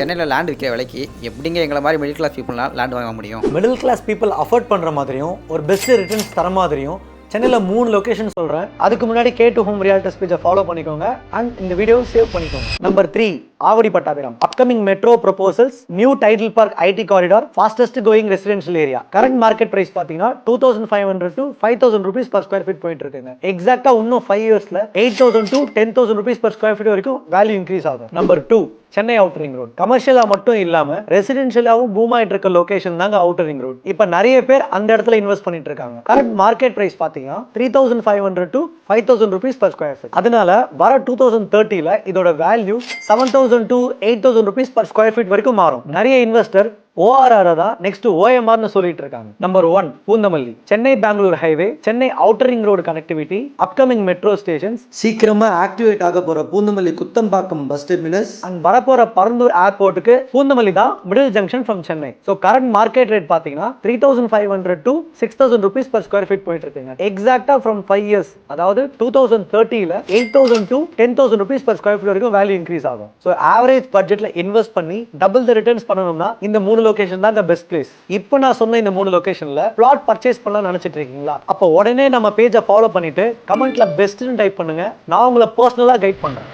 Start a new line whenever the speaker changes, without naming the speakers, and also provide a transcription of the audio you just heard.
சென்னையில் லேண்ட் விற்கிற விலைக்கு எப்படிங்க எங்களை மாதிரி மிடில் கிளாஸ் பீப்புள்லாம் லேண்ட் வாங்க முடியும்?
மிடில் கிளாஸ் பீப்புள் அஃபோர்ட் பண்ணுற மாதிரியும் ஒரு பெஸ்ட் ரிட்டர்ன்ஸ் தர மாதிரியும் சென்னையில் 3 லொகேஷன் சொல்கிறேன். அதுக்கு முன்னாடி K2 Home ரியாலிட்டர்ஸ் பேஜை ஃபாலோ பண்ணிக்கோங்க அண்ட் இந்த வீடியோ சேவ் பண்ணிக்கோங்க. Number 3, Avadi Pattabiram. Upcoming metro proposals, new Tidel park IT corridor, fastest going residential area. Current market price பார்த்தீங்கன்னா 2500 to 5000 rupees per square feet போயிட்டு இருக்குங்க. எக்ஸாக்டா இன்னும் 5 இயர்ஸ்ல 8000 to 10000 rupees per square feet வரைக்கும் வேல்யூ இன்க்ரீஸ் ஆகும். Number 2, Chennai outer ring road. கமர்ஷியலா மட்டும் இல்லாம ரெசிடென்ஷியலாவும் பூம் ஆயிட்டு இருக்க லொகேஷன் தாங்க அவுட்டர் ரிங் ரோட். இப்ப நிறைய பேர் அந்த இடத்துல இன்வெஸ்ட் பண்ணிட்டு இருக்காங்க. கரண்ட் மார்க்கெட் பிரைஸ் பாத்தீங்கன்னா 3500 to 5000 rupees per square feet. அதனால வர 2030ல இதோட value 7000 to 8000 rupees per square feet வரைக்கும் மாறும். நிறைய இன்வெஸ்டர் ORR தான் நெக்ஸ்ட் OMR சொல்லிட்டு இருக்காங்க. Number 1, Poonamallee. Chennai Bangalore highway, Chennai outer ring road connectivity, upcoming metro stations,
சீக்கிரமா ஆக்டிவேட் ஆக போற Poonamallee Kuthambakkam bus terminus
and வரப்போற பரந்தூர் ஏர்போர்ட்டுக்கு பூந்தமல்லி தான் middle junction from Chennai. So current market rate பார்த்தீங்கன்னா 3500 to 6000 rupees per square feet போயிட்டு இருக்குங்க. எக்ஸாக்டா ஃப்ரம் 5 இயர்ஸ், அதாவது 2030ல 8000 to 10000 rupees per square feet வரைக்கும் வேல்யூ இன்க்ரீஸ் ஆகும். ஸோ ஆவரேஜ் பட்ஜெட்ல இன்வெஸ்ட் பண்ணி டபுள் த ரிட்டர்ன்ஸ் பண்ணணும்னா இந்த 3 லொகேஷன் தான் the best place. இப்போ நான் சொன்ன இந்த 3 லொகேஷன்ல பிளாட் பர்ச்சேஸ் பண்ணலாம் நினைச்சிட்டு இருக்கீங்களா? அப்போ உடனே நம்ம பேஜை ஃபாலோ பண்ணிட்டு கமெண்ட்ல பெஸ்ட்னு டைப் பண்ணுங்க. நான் உங்களை பர்சனலா கைட் பண்றேன்.